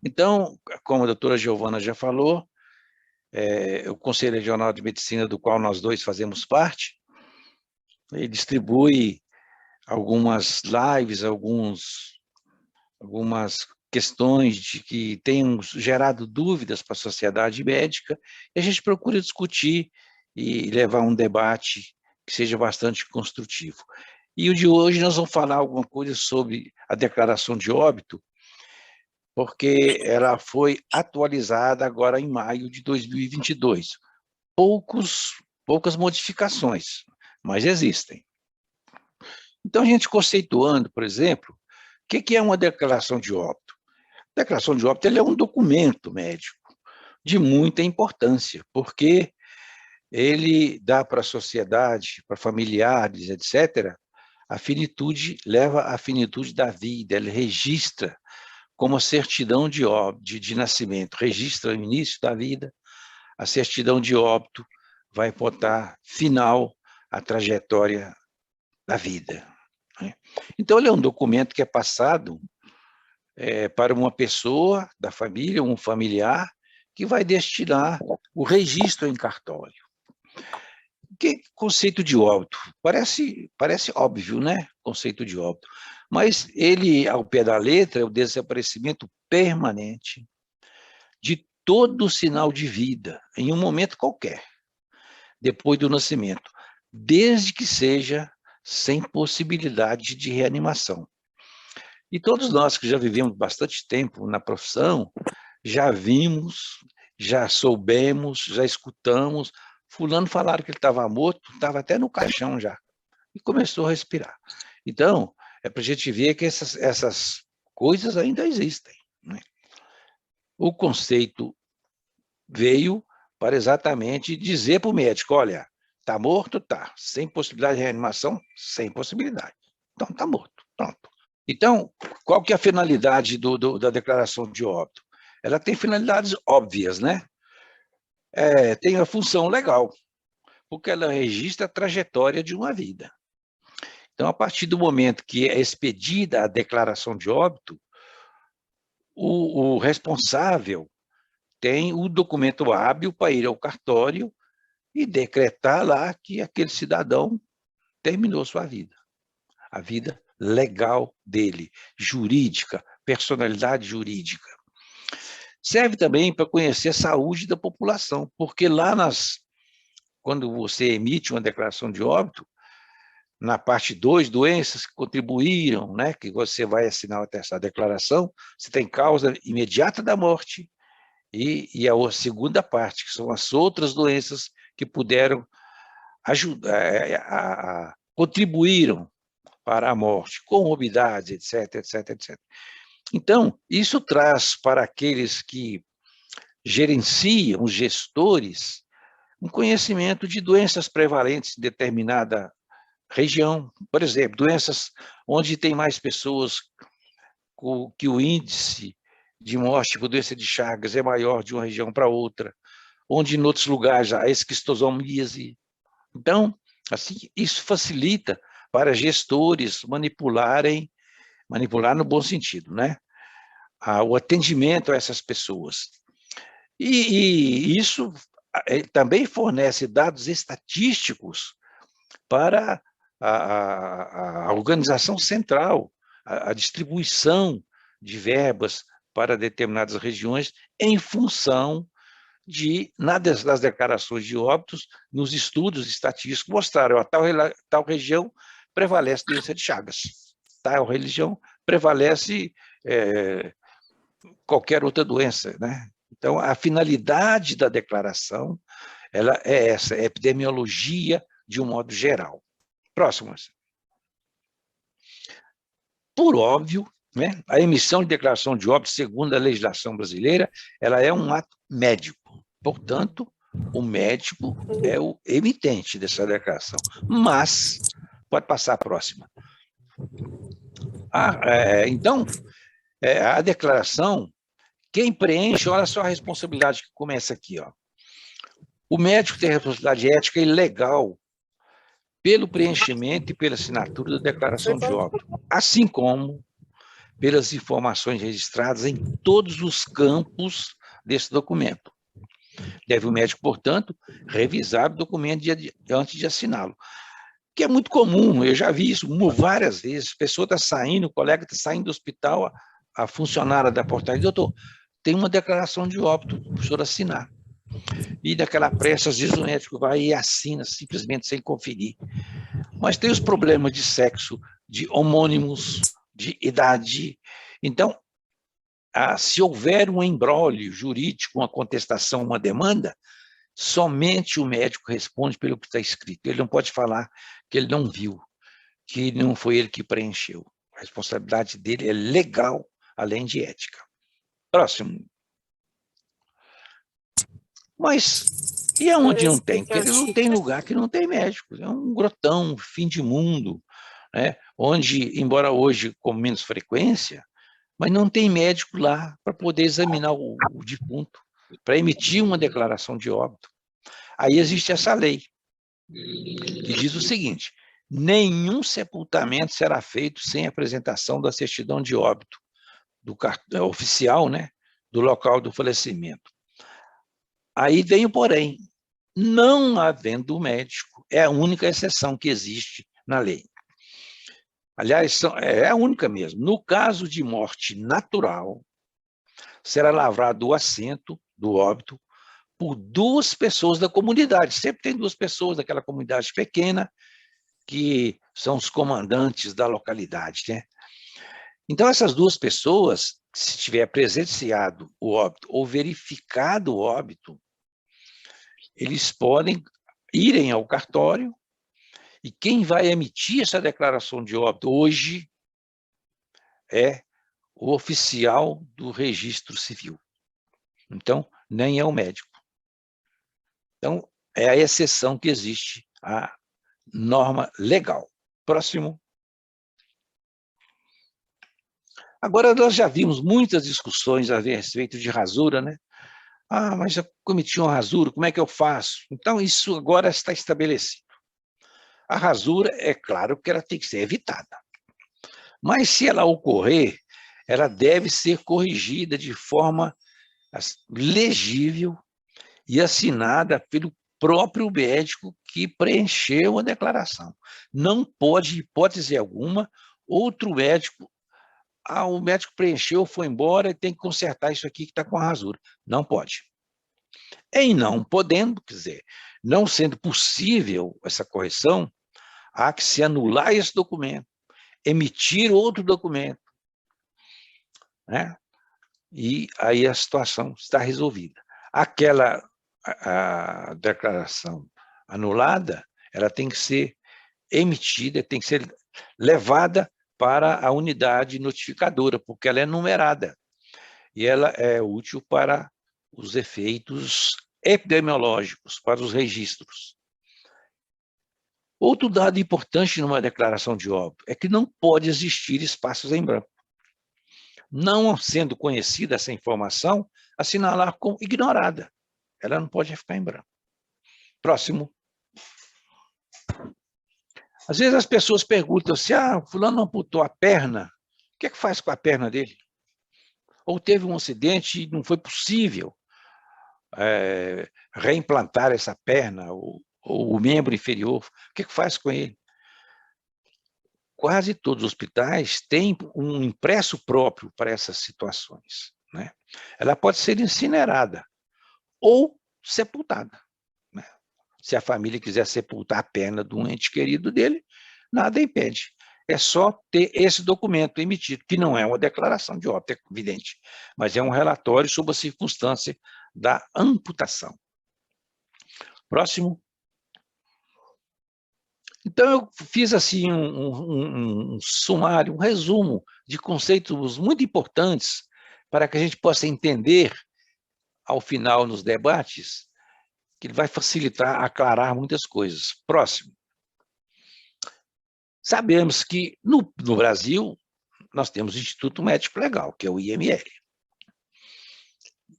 Então, como a doutora Giovana já falou, o Conselho Regional de Medicina, do qual nós dois fazemos parte, ele distribui algumas lives, algumas questões de que tenham gerado dúvidas para a sociedade médica, e a gente procura discutir e levar um debate que seja bastante construtivo. E o de hoje nós vamos falar alguma coisa sobre a declaração de óbito, porque ela foi atualizada agora em maio de 2022. Poucas modificações, mas existem. Então, a gente conceituando, por exemplo, o que é uma declaração de óbito? A declaração de óbito é um documento médico de muita importância, porque ele dá para a sociedade, para familiares, etc., a finitude, leva à finitude da vida, ele registra como a certidão de óbito, de nascimento, registra o início da vida, a certidão de óbito vai botar final à trajetória da vida. Então, ele é um documento que é passado para uma pessoa da família, um familiar, que vai destinar o registro em cartório. Que conceito de óbito? Parece óbvio, né? Conceito de óbito. Mas ele, ao pé da letra, é o desaparecimento permanente de todo sinal de vida, em um momento qualquer, depois do nascimento, desde que seja sem possibilidade de reanimação. E todos nós que já vivemos bastante tempo na profissão, já vimos, já soubemos, já escutamos, fulano falaram que ele estava morto, estava até no caixão já, e começou a respirar. Então, é para a gente ver que essas coisas ainda existem, né? O conceito veio para exatamente dizer para o médico, olha, está morto? Está. Sem possibilidade de reanimação? Sem possibilidade. Então, está morto. Pronto. Então, qual que é a finalidade da declaração de óbito? Ela tem finalidades óbvias, né? Tem a função legal, porque ela registra a trajetória de uma vida. Então, a partir do momento que é expedida a declaração de óbito, o responsável tem o documento hábil para ir ao cartório e decretar lá que aquele cidadão terminou sua vida. A vida legal dele, jurídica, personalidade jurídica. Serve também para conhecer a saúde da população, porque lá quando você emite uma declaração de óbito, na parte 2, doenças que contribuíram, né, que você vai assinar essa declaração, você tem causa imediata da morte e a segunda parte, que são as outras doenças que puderam ajudar, contribuíram para a morte, comorbidades, etc, etc, etc. Então, isso traz para aqueles que gerenciam, os gestores, um conhecimento de doenças prevalentes em determinada região. Por exemplo, doenças onde tem mais pessoas, que o índice de morte por doença de Chagas é maior de uma região para outra, onde em outros lugares há esquistosomíase. Então, assim, isso facilita para gestores manipular no bom sentido, né? O atendimento a essas pessoas. E isso também fornece dados estatísticos para a organização central, a distribuição de verbas para determinadas regiões em função das declarações de óbitos, nos estudos estatísticos mostraram a tal região prevalece doença de Chagas, tal região prevalece qualquer outra doença, né? Então, a finalidade da declaração ela é essa, é epidemiologia de um modo geral. Próximo. Por óbvio, né, a emissão de declaração de óbito, segundo a legislação brasileira, ela é um ato médico. Portanto, o médico é o emitente dessa declaração. Mas, pode passar a próxima. Então, a declaração, quem preenche, olha só a responsabilidade que começa aqui. Ó. O médico tem a responsabilidade ética e legal pelo preenchimento e pela assinatura da declaração de óbito, assim como pelas informações registradas em todos os campos desse documento. Deve o médico, portanto, revisar o documento antes de assiná-lo, que é muito comum. Eu já vi isso várias vezes. A pessoa está saindo, o colega está saindo do hospital, a funcionária da portaria: doutor, tem uma declaração de óbito para o senhor assinar. E naquela pressa, às vezes o médico vai e assina simplesmente sem conferir. Mas tem os problemas de sexo, de homônimos, de idade. Então, se houver um imbróglio jurídico, uma contestação, uma demanda, somente o médico responde pelo que está escrito. Ele não pode falar que ele não viu, que não foi ele que preencheu. A responsabilidade dele é legal, além de ética. Próximo. Mas e aonde não tem? Porque não tem lugar que não tem médico. É um grotão, fim de mundo, né? Onde, embora hoje com menos frequência, mas não tem médico lá para poder examinar o defunto, para emitir uma declaração de óbito. Aí existe essa lei, que diz o seguinte: nenhum sepultamento será feito sem apresentação da certidão de óbito do oficial, né, do local do falecimento. Aí vem o porém: não havendo médico, é a única exceção que existe na lei. Aliás, é a única mesmo. No caso de morte natural, será lavrado o assento do óbito por 2 pessoas da comunidade. Sempre tem 2 pessoas daquela comunidade pequena, que são os comandantes da localidade, né? Então, essas 2 pessoas, se tiver presenciado o óbito ou verificado o óbito, eles podem irem ao cartório, e quem vai emitir essa declaração de óbito hoje é o oficial do registro civil. Então, nem é o médico. Então, é a exceção que existe à norma legal. Próximo. Agora, nós já vimos muitas discussões a respeito de rasura, né? Ah, mas eu cometi uma rasura, como é que eu faço? Então, isso agora está estabelecido. A rasura, é claro que ela tem que ser evitada. Mas, se ela ocorrer, ela deve ser corrigida de forma legível e assinada pelo próprio médico que preencheu a declaração. Não pode, hipótese alguma, outro médico: o médico preencheu, foi embora e tem que consertar isso aqui que está com a rasura. Não pode. Em não podendo, quer dizer, não sendo possível essa correção, há que se anular esse documento, emitir outro documento, né? E aí a situação está resolvida. Aquela a declaração anulada, ela tem que ser emitida, tem que ser levada para a unidade notificadora, porque ela é numerada, e ela é útil para os efeitos epidemiológicos, para os registros. Outro dado importante numa declaração de óbito é que não pode existir espaços em branco. Não sendo conhecida essa informação, assinalar como ignorada. Ela não pode ficar em branco. Próximo. Às vezes as pessoas perguntam se fulano amputou a perna, o que é que faz com a perna dele? Ou teve um acidente e não foi possível reimplantar essa perna, ou o membro inferior, o que é que faz com ele? Quase todos os hospitais têm um impresso próprio para essas situações, né? Ela pode ser incinerada ou sepultada, né? Se a família quiser sepultar a perna de um ente querido dele, nada impede. É só ter esse documento emitido, que não é uma declaração de óbito, é evidente, mas é um relatório sobre a circunstância da amputação. Próximo. Então, eu fiz assim um sumário, um resumo de conceitos muito importantes para que a gente possa entender, ao final, nos debates, que ele vai facilitar, aclarar muitas coisas. Próximo. Sabemos que, no Brasil, nós temos o Instituto Médico Legal, que é o IML,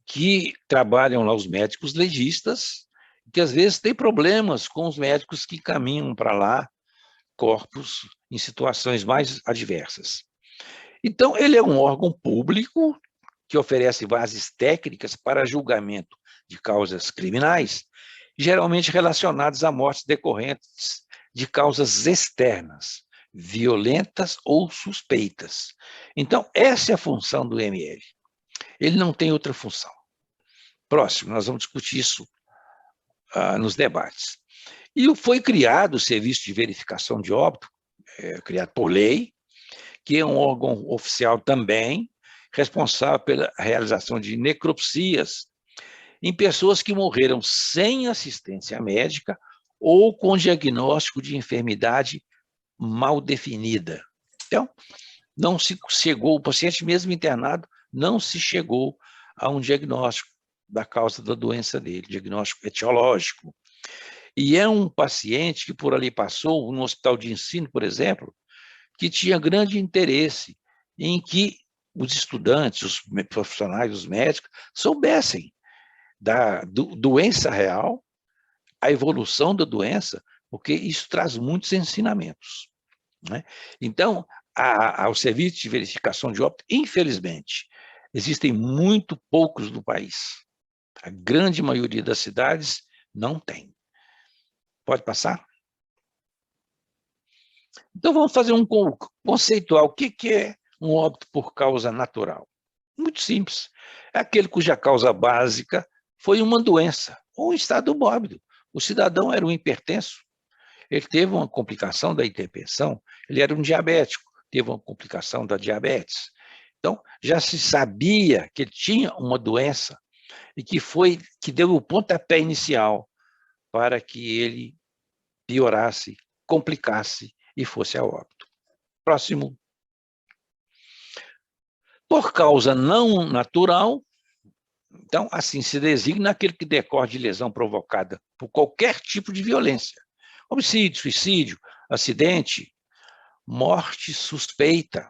que trabalham lá os médicos legistas, que às vezes tem problemas com os médicos que caminham para lá, corpos em situações mais adversas. Então, ele é um órgão público que oferece bases técnicas para julgamento de causas criminais, geralmente relacionadas a mortes decorrentes de causas externas, violentas ou suspeitas. Então, essa é a função do ML. Ele não tem outra função. Próximo, nós vamos discutir isso nos debates. E foi criado o Serviço de Verificação de Óbito, criado por lei, que é um órgão oficial também, responsável pela realização de necropsias em pessoas que morreram sem assistência médica ou com diagnóstico de enfermidade mal definida. Então, não se chegou, o paciente mesmo internado, não se chegou a um diagnóstico da causa da doença dele, diagnóstico etiológico. E é um paciente que por ali passou, no hospital de ensino, por exemplo, que tinha grande interesse em que os estudantes, os profissionais, os médicos, soubessem da doença real, a evolução da doença, porque isso traz muitos ensinamentos, né? Então, ao serviço de verificação de óbito, infelizmente, existem muito poucos no país. A grande maioria das cidades não tem. Pode passar? Então, vamos fazer um conceitual. O que é um óbito por causa natural? Muito simples. É aquele cuja causa básica foi uma doença ou um estado mórbido. O cidadão era um hipertenso, ele teve uma complicação da hipertensão, ele era um diabético, teve uma complicação da diabetes. Então, já se sabia que ele tinha uma doença e que deu o pontapé inicial para que ele piorasse, complicasse e fosse a óbito. Próximo. Por causa não natural, então, assim se designa aquele que decorre de lesão provocada por qualquer tipo de violência. Homicídio, suicídio, acidente, morte suspeita.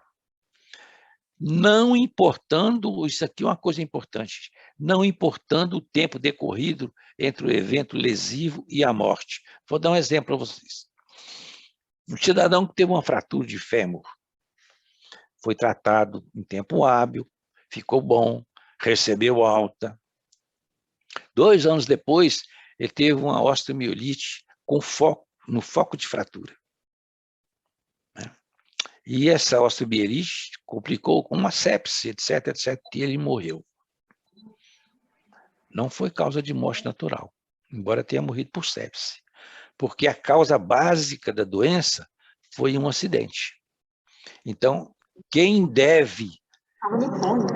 Não importando, isso aqui é uma coisa importante, não importando o tempo decorrido entre o evento lesivo e a morte. Vou dar um exemplo para vocês. Um cidadão que teve uma fratura de fêmur, foi tratado em tempo hábil, ficou bom, recebeu alta. 2 anos depois, ele teve uma osteomielite no foco de fratura. E essa osteomielite complicou com uma sepse, etc, etc, e ele morreu. Não foi causa de morte natural, embora tenha morrido por sepse, porque a causa básica da doença foi um acidente. Então, quem deve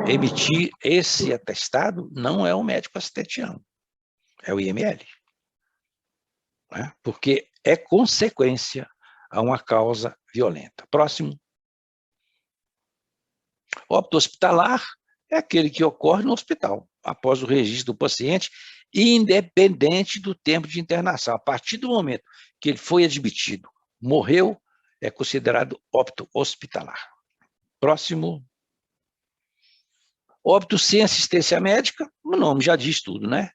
emitir esse atestado não é o médico assistentiano, é o IML. Né? Porque é consequência a uma causa violenta. Próximo. Óbito hospitalar é aquele que ocorre no hospital, após o registro do paciente, independente do tempo de internação. A partir do momento que ele foi admitido, morreu, é considerado óbito hospitalar. Próximo. Óbito sem assistência médica, o nome já diz tudo, né?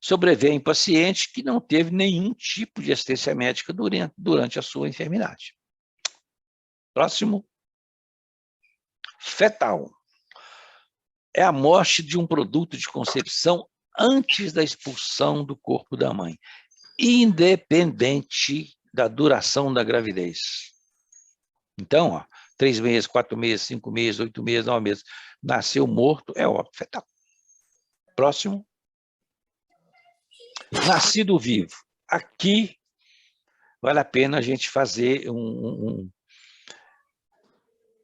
Sobrevém em paciente que não teve nenhum tipo de assistência médica durante a sua enfermidade. Próximo. Fetal. É a morte de um produto de concepção antes da expulsão do corpo da mãe, independente da duração da gravidez. Então, 3 meses, 4 meses, 5 meses, 8 meses, 9 meses, nasceu morto, é óbito fetal. Próximo. Nascido vivo. Aqui vale a pena a gente fazer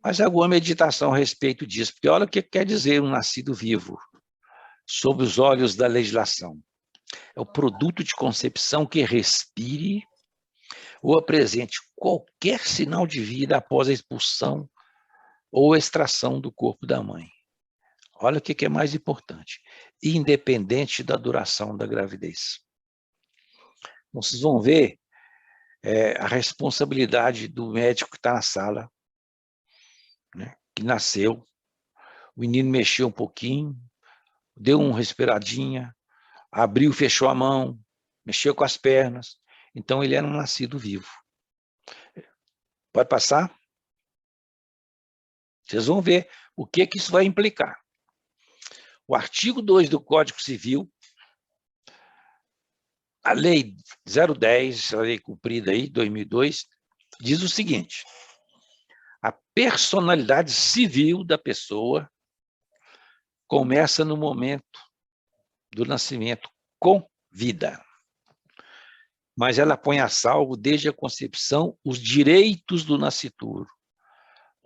mas alguma meditação a respeito disso, porque olha o que quer dizer um nascido vivo, sob os olhos da legislação. É o produto de concepção que respire ou apresente qualquer sinal de vida após a expulsão ou extração do corpo da mãe. Olha o que é mais importante, independente da duração da gravidez. Então, vocês vão ver a responsabilidade do médico que está na sala, né, que nasceu, o menino mexeu um pouquinho, deu uma respiradinha, abriu, fechou a mão, mexeu com as pernas, então ele era um nascido vivo. Pode passar? Vocês vão ver o que isso vai implicar. O artigo 2 do Código Civil, a lei 010, a lei cumprida aí, 2002, diz o seguinte: a personalidade civil da pessoa começa no momento do nascimento com vida, mas ela põe a salvo desde a concepção os direitos do nascituro.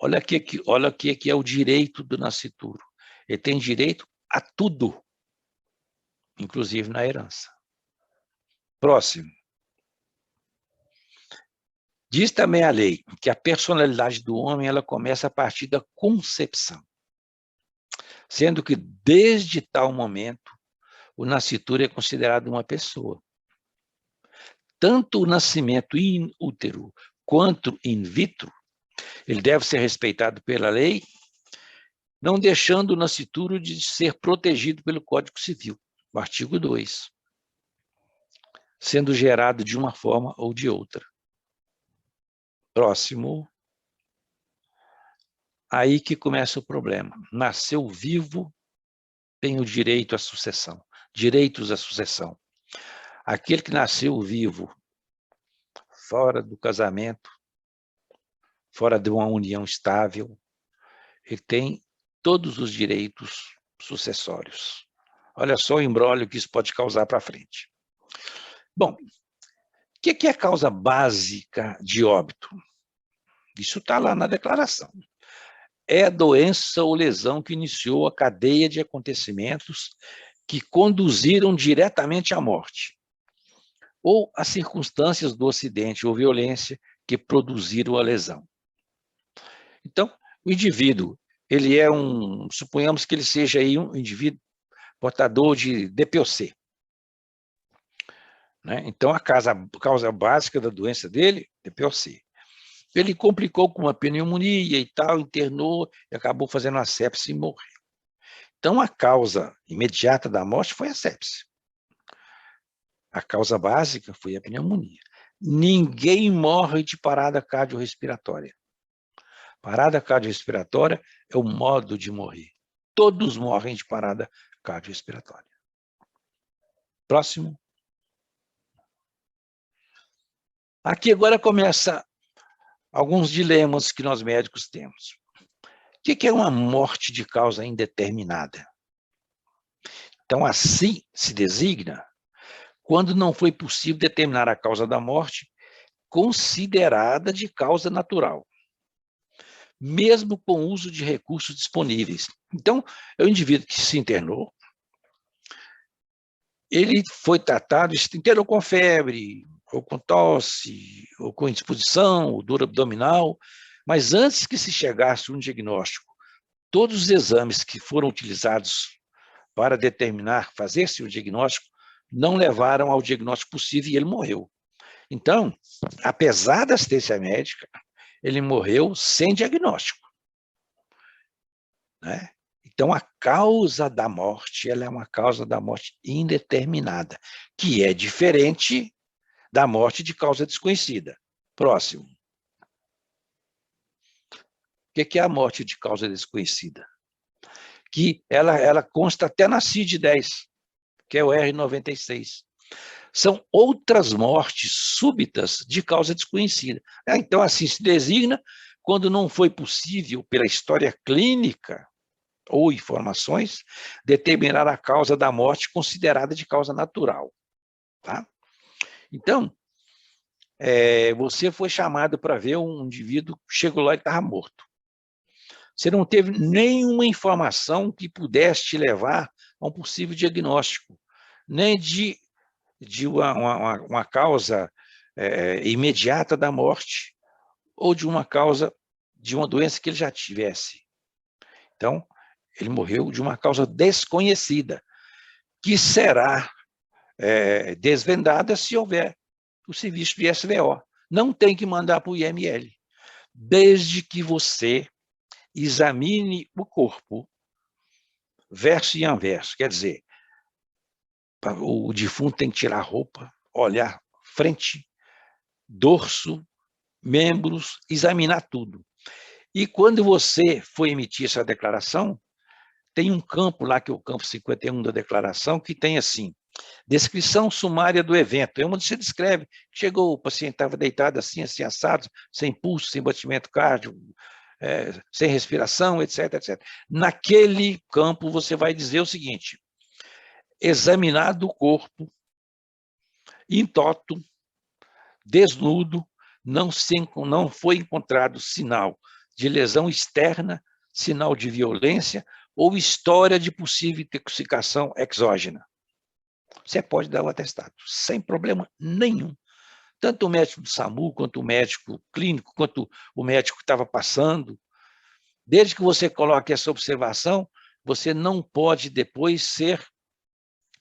Olha o que é o direito do nascituro. Ele tem direito a tudo, inclusive na herança. Próximo. Diz também a lei que a personalidade do homem ela começa a partir da concepção, sendo que desde tal momento o nascituro é considerado uma pessoa. Tanto o nascimento in útero quanto in vitro, ele deve ser respeitado pela lei, não deixando o nascituro de ser protegido pelo Código Civil, o artigo 2, sendo gerado de uma forma ou de outra. Próximo. Aí que começa o problema. Nasceu vivo, tem o direito à sucessão, direitos à sucessão. Aquele que nasceu vivo, fora do casamento, fora de uma união estável, ele tem todos os direitos sucessórios. Olha só o imbróglio que isso pode causar para frente. Bom, o que é a causa básica de óbito? Isso está lá na declaração. É a doença ou lesão que iniciou a cadeia de acontecimentos que conduziram diretamente à morte, ou as circunstâncias do acidente ou violência que produziram a lesão. Então, o indivíduo, ele é suponhamos que ele seja aí um indivíduo portador de DPOC. Né? Então, a causa básica da doença dele, DPOC. Ele complicou com uma pneumonia e tal, internou e acabou fazendo uma sepse e morreu. Então, a causa imediata da morte foi a sepse. A causa básica foi a pneumonia. Ninguém morre de parada cardiorrespiratória. Parada cardiorrespiratória é o modo de morrer. Todos morrem de parada cardiorrespiratória. Próximo. Aqui agora começa alguns dilemas que nós médicos temos. O que é uma morte de causa indeterminada? Então, assim se designa quando não foi possível determinar a causa da morte considerada de causa natural, mesmo com o uso de recursos disponíveis. Então, é o indivíduo que se internou, ele foi tratado, internou com febre, ou com tosse, ou com indisposição, ou dor abdominal, mas antes que se chegasse um diagnóstico, todos os exames que foram utilizados para determinar, fazer-se o diagnóstico, não levaram ao diagnóstico possível e ele morreu. Então, apesar da assistência médica, ele morreu sem diagnóstico. Né? Então, a causa da morte, ela é uma causa da morte indeterminada, que é diferente da morte de causa desconhecida. Próximo. O que é a morte de causa desconhecida? Que ela consta até na CID-10, que é o R96. São outras mortes súbitas de causa desconhecida. Então, assim se designa quando não foi possível, pela história clínica ou informações, determinar a causa da morte considerada de causa natural. Tá? Então, você foi chamado para ver um indivíduo, chegou lá e estava morto. Você não teve nenhuma informação que pudesse te levar a um possível diagnóstico, nem de uma causa imediata da morte ou de uma causa de uma doença que ele já tivesse. Então, ele morreu de uma causa desconhecida, que será desvendada se houver o serviço de SVO. Não tem que mandar para o IML, desde que você examine o corpo verso e anverso. Quer dizer, o defunto tem que tirar a roupa, olhar frente, dorso, membros, examinar tudo. E quando você for emitir essa declaração, tem um campo lá, que é o campo 51 da declaração, que tem assim, descrição sumária do evento. É onde você descreve, chegou, o paciente estava deitado assim, assim, assado, sem pulso, sem batimento cardíaco, sem respiração, etc, etc. Naquele campo, você vai dizer o seguinte: examinado o corpo, intoto, desnudo, não foi encontrado sinal de lesão externa, sinal de violência ou história de possível intoxicação exógena. Você pode dar o atestado, sem problema nenhum. Tanto o médico do SAMU, quanto o médico clínico, quanto o médico que estava passando. Desde que você coloque essa observação, você não pode depois ser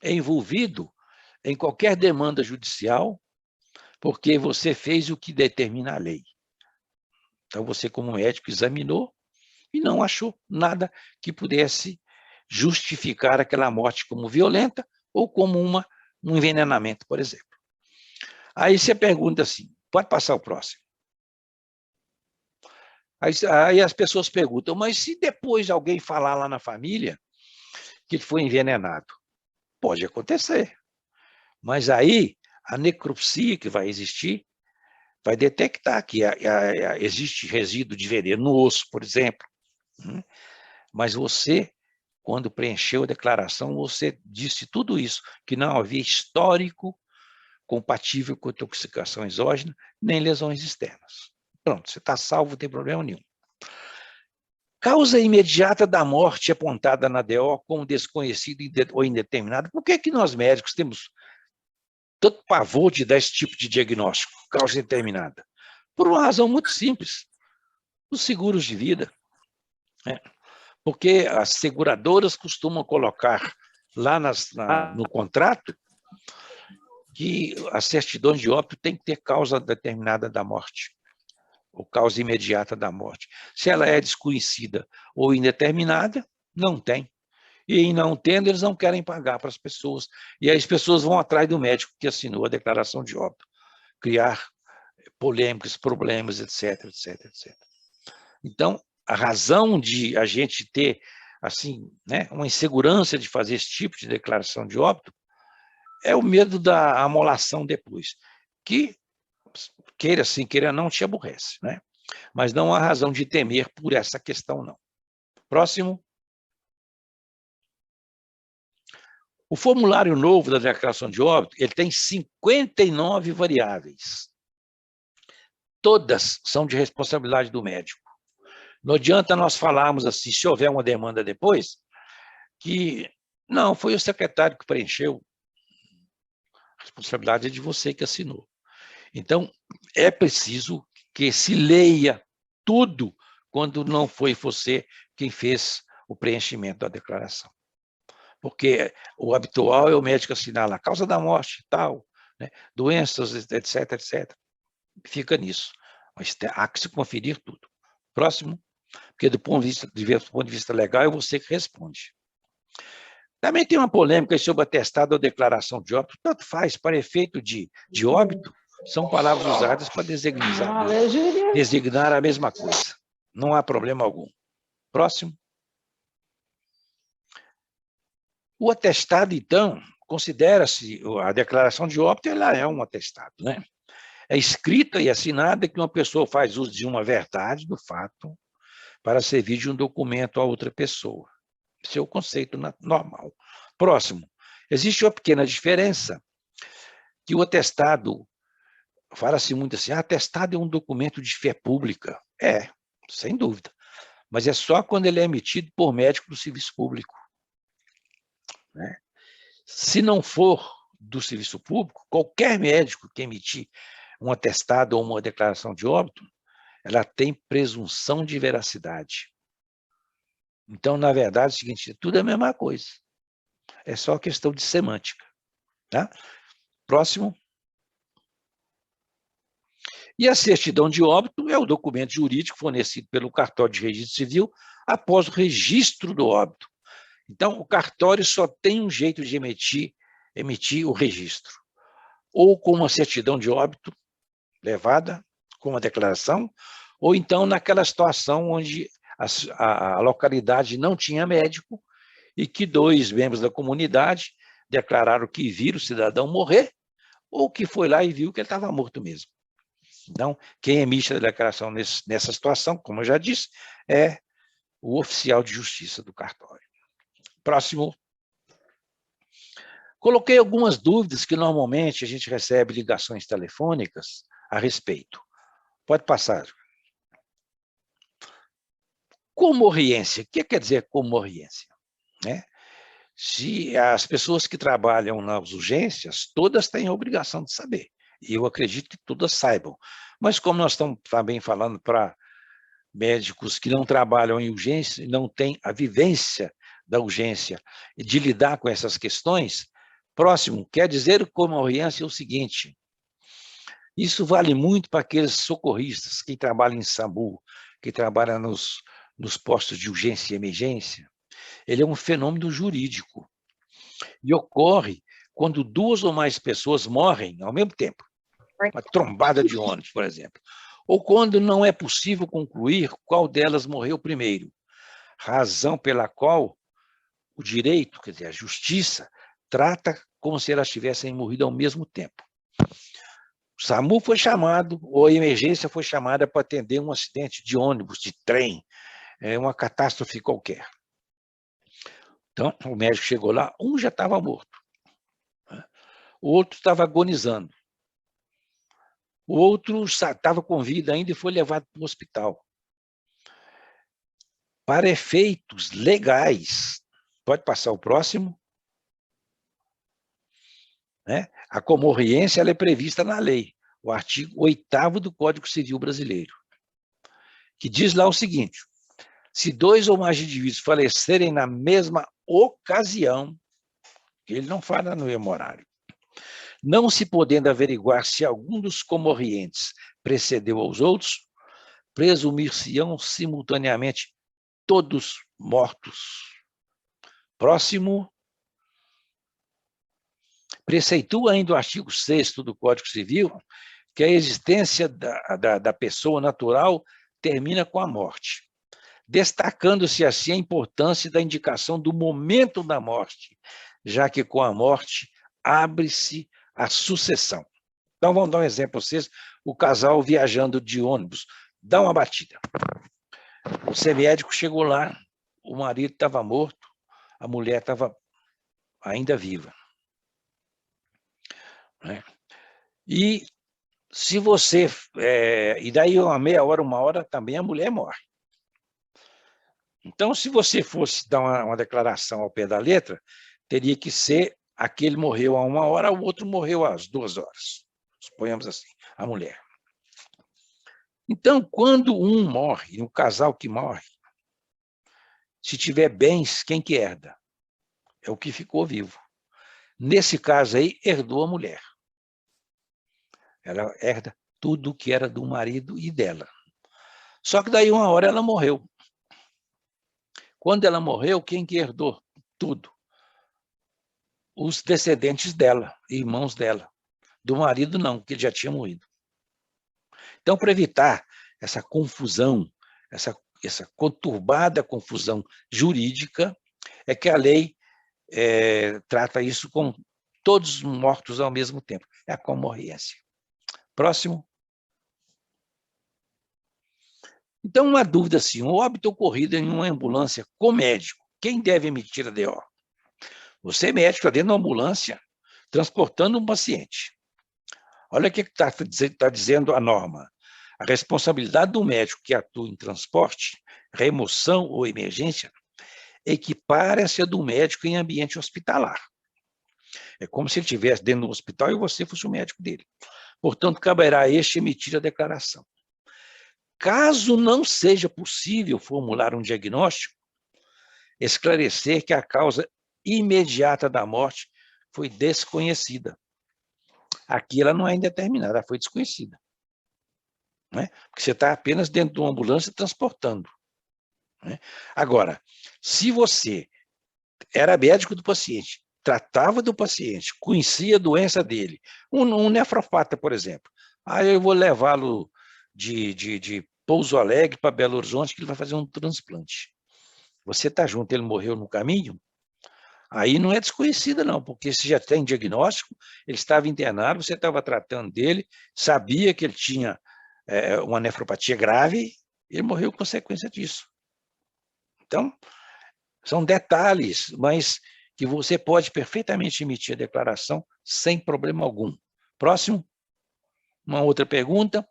envolvido em qualquer demanda judicial, porque você fez o que determina a lei. Então, você, como médico, examinou e não achou nada que pudesse justificar aquela morte como violenta ou como um envenenamento, por exemplo. Aí você pergunta assim, pode passar o próximo. Aí as pessoas perguntam, mas se depois alguém falar lá na família que ele foi envenenado? Pode acontecer. Mas aí a necropsia que vai existir vai detectar que existe resíduo de veneno no osso, por exemplo. Mas você, quando preencheu a declaração, você disse tudo isso, que não havia histórico compatível com intoxicação exógena, nem lesões externas. Pronto, você está salvo, não tem problema nenhum. Causa imediata da morte apontada na DO como desconhecido ou indeterminado. Por que nós médicos temos tanto pavor de dar esse tipo de diagnóstico, causa indeterminada? Por uma razão muito simples, os seguros de vida. Porque as seguradoras costumam colocar lá no contrato que as certidões de óbito tem que ter causa determinada da morte, ou causa imediata da morte. Se ela é desconhecida ou indeterminada, não tem. E em não tendo, eles não querem pagar para as pessoas. E aí as pessoas vão atrás do médico que assinou a declaração de óbito, criar polêmicas, problemas, etc, etc, etc. Então, a razão de a gente ter assim, né, uma insegurança de fazer esse tipo de declaração de óbito é o medo da amolação depois, que, queira sim, queira não, te aborrece, né? Mas não há razão de temer por essa questão, não. Próximo. O formulário novo da declaração de óbito, ele tem 59 variáveis. Todas são de responsabilidade do médico. Não adianta nós falarmos assim, se houver uma demanda depois, que não, foi o secretário que preencheu. A responsabilidade é de você que assinou. Então, é preciso que se leia tudo quando não foi você quem fez o preenchimento da declaração. Porque o habitual é o médico assinar a causa da morte, tal, né, doenças, etc, etc. Fica nisso. Mas há que se conferir tudo. Próximo, porque do ponto de vista legal é você que responde. Também tem uma polêmica sobre atestado ou declaração de óbito, tanto faz, para efeito de óbito, são palavras usadas para designar a mesma coisa. Não há problema algum. Próximo. O atestado, então, considera-se, a declaração de óbito, ela é um atestado, né? É escrita e assinada que uma pessoa faz uso de uma verdade do fato para servir de um documento a outra pessoa. Esse é o conceito normal. Próximo. Existe uma pequena diferença, que o atestado, fala-se muito assim, atestado é um documento de fé pública. É, sem dúvida. Mas é só quando ele é emitido por médico do serviço público. Né? Se não for do serviço público, qualquer médico que emitir um atestado ou uma declaração de óbito, ela tem presunção de veracidade. Então, na verdade, é o seguinte, tudo é a mesma coisa. É só questão de semântica. Tá? Próximo. E a certidão de óbito é o documento jurídico fornecido pelo cartório de registro civil após o registro do óbito. Então, o cartório só tem um jeito de emitir o registro. Ou com uma certidão de óbito levada com uma declaração, ou então naquela situação onde a localidade não tinha médico e que 2 membros da comunidade declararam que viram o cidadão morrer, ou que foi lá e viu que ele estava morto mesmo. Então, quem emite a declaração nessa situação, como eu já disse, é o oficial de justiça do cartório. Próximo. Coloquei algumas dúvidas que normalmente a gente recebe ligações telefônicas a respeito. Pode passar. Comorriência. O que quer dizer comorriência? Se as pessoas que trabalham nas urgências, todas têm a obrigação de saber. E eu acredito que todas saibam. Mas como nós estamos também falando para médicos que não trabalham em urgência e não têm a vivência da urgência e de lidar com essas questões, próximo, quer dizer comorriência é o seguinte, isso vale muito para aqueles socorristas, quem trabalha em SAMU, que trabalha nos postos de urgência e emergência. Ele é um fenômeno jurídico e ocorre quando 2 ou mais pessoas morrem ao mesmo tempo. Uma trombada de ônibus, por exemplo. Ou quando não é possível concluir qual delas morreu primeiro, razão pela qual o direito, quer dizer, a justiça, trata como se elas tivessem morrido ao mesmo tempo. O SAMU foi chamado, ou a emergência foi chamada para atender um acidente de ônibus, de trem, uma catástrofe qualquer. Então, o médico chegou lá, um já estava morto, o outro estava agonizando, o outro estava com vida ainda e foi levado para o hospital. Para efeitos legais, pode passar o próximo, a comorriência ela é prevista na lei, o artigo 8º do Código Civil Brasileiro, que diz lá o seguinte, se 2 ou mais indivíduos falecerem na mesma ocasião, ele não fala no mesmo horário, não se podendo averiguar se algum dos comorrientes precedeu aos outros, presumir-se-ão simultaneamente todos mortos. Próximo. Preceitua ainda o artigo 6º do Código Civil que a existência da pessoa natural termina com a morte, destacando-se assim a importância da indicação do momento da morte, já que com a morte abre-se a sucessão. Então, vamos dar um exemplo para vocês, o casal viajando de ônibus, dá uma batida. O médico chegou lá, o marido estava morto, a mulher estava ainda viva. E se você... e daí uma meia hora, 1 hora, também a mulher morre. Então, se você fosse dar uma declaração ao pé da letra, teria que ser aquele morreu a 1 hora, o outro morreu às 2 horas. Suponhamos assim, a mulher. Então, quando um morre, um casal que morre, se tiver bens, quem que herda? É o que ficou vivo. Nesse caso aí, herdou a mulher. Ela herda tudo que era do marido e dela. Só que daí 1 hora ela morreu. Quando ela morreu, quem que herdou tudo? Os descendentes dela, irmãos dela. Do marido não, porque ele já tinha morrido. Então, para evitar essa confusão, essa conturbada confusão jurídica, é que a lei trata isso com todos mortos ao mesmo tempo. É a comorriência. Próximo. Então, uma dúvida assim, um óbito ocorrido em uma ambulância com médico, quem deve emitir a DO? Você, médico, está dentro da ambulância, transportando um paciente. Olha o que está dizendo a norma. A responsabilidade do médico que atua em transporte, remoção ou emergência equipara-se a do médico em ambiente hospitalar. É como se ele estivesse dentro do hospital e você fosse o médico dele. Portanto, caberá a este emitir a declaração. Caso não seja possível formular um diagnóstico, esclarecer que a causa imediata da morte foi desconhecida. Aqui ela não é indeterminada, ela foi desconhecida. Porque você está apenas dentro de uma ambulância transportando. Agora, se você era médico do paciente, tratava do paciente, conhecia a doença dele, um nefropata, por exemplo, aí eu vou levá-lo de Pouso Alegre para Belo Horizonte, que ele vai fazer um transplante. Você está junto, ele morreu no caminho, aí não é desconhecida não, porque se já tem diagnóstico, ele estava internado, você estava tratando dele, sabia que ele tinha uma nefropatia grave, ele morreu com consequência disso. Então, são detalhes, mas que você pode perfeitamente emitir a declaração sem problema algum. Próximo, uma outra pergunta.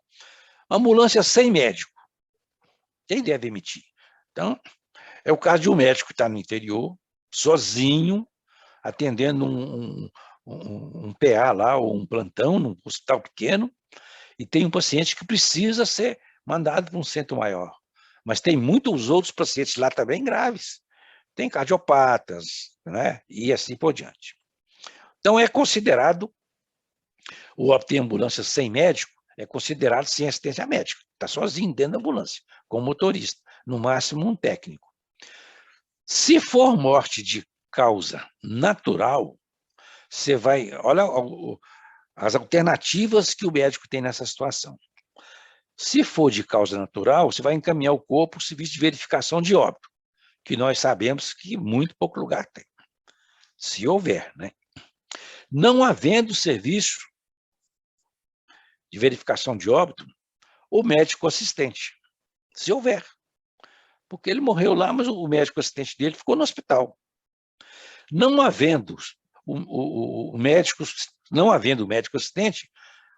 Ambulância sem médico. Quem deve emitir? Então, é o caso de um médico que está no interior, sozinho, atendendo um PA lá, ou um plantão, num hospital pequeno, e tem um paciente que precisa ser mandado para um centro maior. Mas tem muitos outros pacientes lá também graves. Tem cardiopatas, né? E assim por diante. Então, é considerado, o óbito em ambulância sem médico, é considerado sem assistência médica. Está sozinho dentro da ambulância, como motorista, no máximo um técnico. Se for morte de causa natural, você vai... Olha as alternativas que o médico tem nessa situação. Se for de causa natural, você vai encaminhar o corpo para o serviço de verificação de óbito, que nós sabemos que muito pouco lugar tem, se houver, né? Não havendo serviço de verificação de óbito, o médico assistente, se houver. Porque ele morreu lá, mas o médico assistente dele ficou no hospital. Não havendo o médico assistente,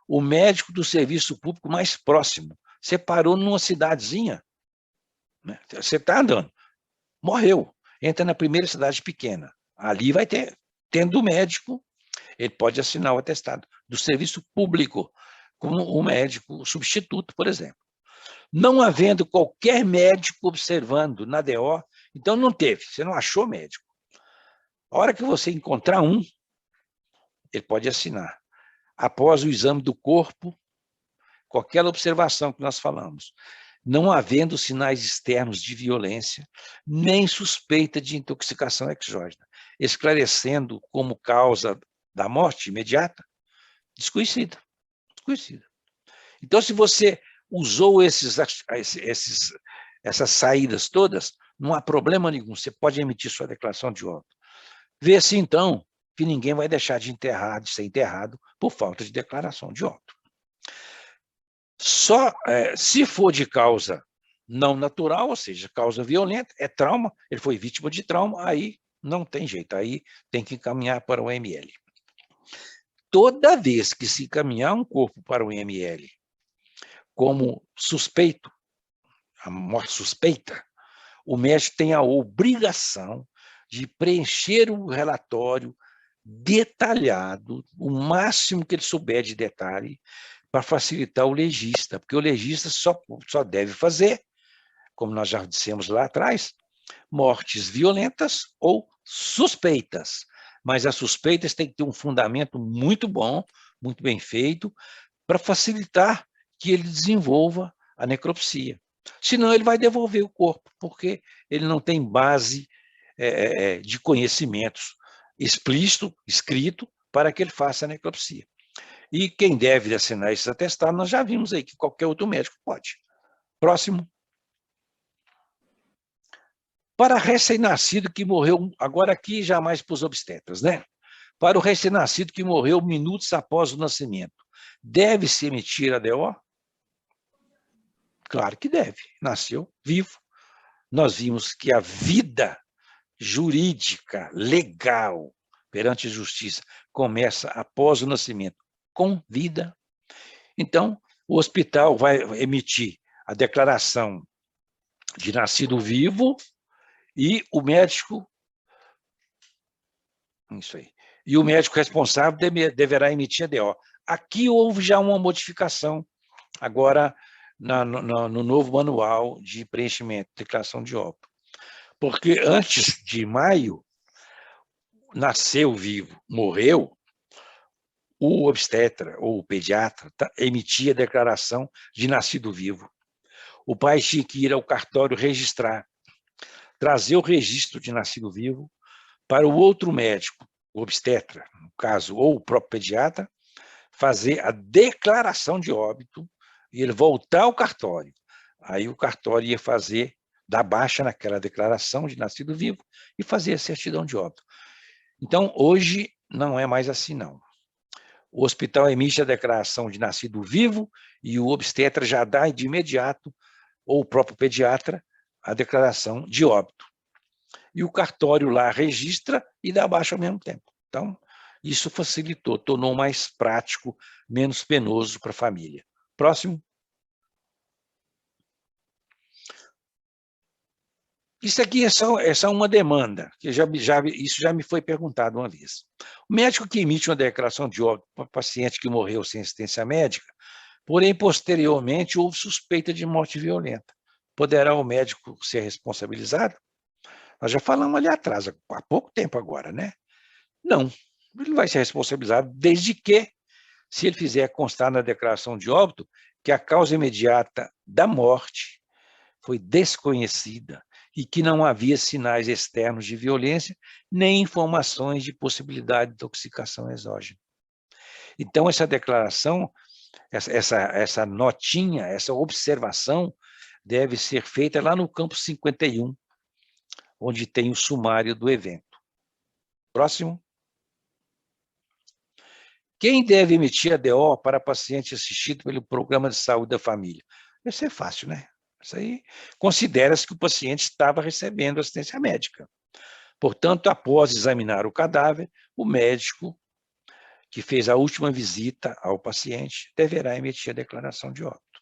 o médico do serviço público mais próximo, você parou numa cidadezinha, né? Você está andando, morreu, entra na primeira cidade pequena, ali vai tendo médico, ele pode assinar o atestado do serviço público, como o médico substituto, por exemplo. Não havendo qualquer médico observando na DO, então não teve, você não achou médico. A hora que você encontrar um, ele pode assinar. Após o exame do corpo, com aquela observação que nós falamos, não havendo sinais externos de violência, nem suspeita de intoxicação exógena, esclarecendo como causa da morte imediata, desconhecida. Então, se você usou essas saídas todas, não há problema nenhum, você pode emitir sua declaração de óbito. Vê-se, então, que ninguém vai deixar de ser enterrado por falta de declaração de óbito. Só se for de causa não natural, ou seja, causa violenta, é trauma, ele foi vítima de trauma, aí não tem jeito, aí tem que encaminhar para o ML. Toda vez que se encaminhar um corpo para o ML como suspeito, a morte suspeita, o médico tem a obrigação de preencher o relatório detalhado, o máximo que ele souber de detalhe, para facilitar o legista, porque o legista só deve fazer, como nós já dissemos lá atrás, mortes violentas ou suspeitas. Mas as suspeitas têm que ter um fundamento muito bom, muito bem feito, para facilitar que ele desenvolva a necropsia. Senão ele vai devolver o corpo, porque ele não tem base de conhecimentos explícito, escrito, para que ele faça a necropsia. E quem deve assinar esses atestados, nós já vimos aí que qualquer outro médico pode. Próximo. Para recém-nascido que morreu, agora aqui jamais para os obstetras, né? Para o recém-nascido que morreu minutos após o nascimento, deve-se emitir a DO? Claro que deve, nasceu vivo. Nós vimos que a vida jurídica, legal, perante a justiça, começa após o nascimento, com vida. Então, o hospital vai emitir a declaração de nascido vivo e o médico, isso aí, e o médico responsável deverá emitir a DO. Aqui houve já uma modificação, agora no novo manual de preenchimento, declaração de óbito. Porque antes de maio, nasceu vivo, morreu, o obstetra ou o pediatra emitia a declaração de nascido vivo. O pai tinha que ir ao cartório registrar, trazer o registro de nascido vivo para o outro médico, o obstetra, no caso, ou o próprio pediatra, fazer a declaração de óbito e ele voltar ao cartório, Aí o cartório ia dar baixa naquela declaração de nascido vivo e fazer a certidão de óbito. Então, hoje, não é mais assim, não. O hospital emite a declaração de nascido vivo e o obstetra já dá de imediato, ou o próprio pediatra, a declaração de óbito. E o cartório lá registra e dá baixa ao mesmo tempo. Então, isso facilitou, tornou mais prático, menos penoso para a família. Próximo. Isso aqui é só uma demanda, que isso já me foi perguntado uma vez. O médico que emite uma declaração de óbito para paciente que morreu sem assistência médica, porém, posteriormente, houve suspeita de morte violenta. Poderá o médico ser responsabilizado? Nós já falamos ali atrás, há pouco tempo agora, né? Não, ele vai ser responsabilizado desde que, se ele fizer constar na declaração de óbito, que a causa imediata da morte foi desconhecida e que não havia sinais externos de violência, nem informações de possibilidade de intoxicação exógena. Então, essa declaração, essa notinha, essa observação, deve ser feita lá no campo 51, onde tem o sumário do evento. Próximo. Quem deve emitir a DO para paciente assistido pelo Programa de Saúde da Família? Isso é fácil, né? Isso aí considera-se que o paciente estava recebendo assistência médica. Portanto, após examinar o cadáver, o médico que fez a última visita ao paciente deverá emitir a declaração de óbito.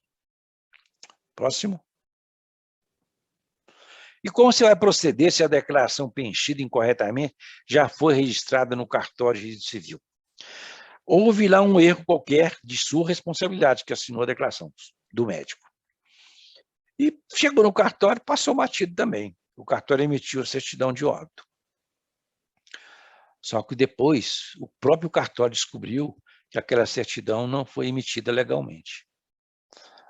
Próximo. E como você vai proceder se a declaração preenchida incorretamente já foi registrada no cartório de registro civil? Houve lá um erro qualquer de sua responsabilidade, que assinou a declaração do médico. E chegou no cartório, passou batido também. O cartório emitiu a certidão de óbito. Só que depois, o próprio cartório descobriu que aquela certidão não foi emitida legalmente.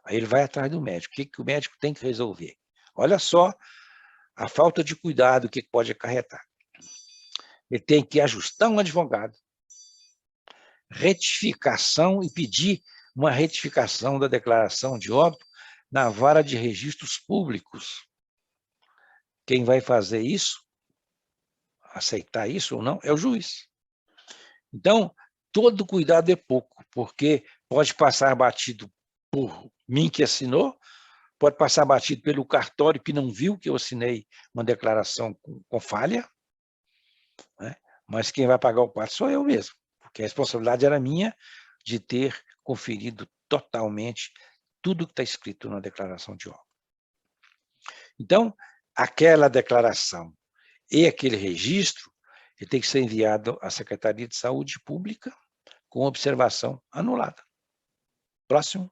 Aí ele vai atrás do médico. O que o médico tem que resolver? Olha só a falta de cuidado que pode acarretar. Ele tem que ajustar um advogado, retificação e pedir uma retificação da declaração de óbito na vara de registros públicos. Quem vai fazer isso, aceitar isso ou não, é o juiz. Então, todo cuidado é pouco, porque pode passar batido por mim que assinou, pode passar batido pelo cartório que não viu que eu assinei uma declaração com falha, né? Mas quem vai pagar o pato sou eu mesmo, porque a responsabilidade era minha de ter conferido totalmente tudo que está escrito na declaração de óbito. Então, aquela declaração e aquele registro, ele tem que ser enviado à Secretaria de Saúde Pública com observação anulada. Próximo.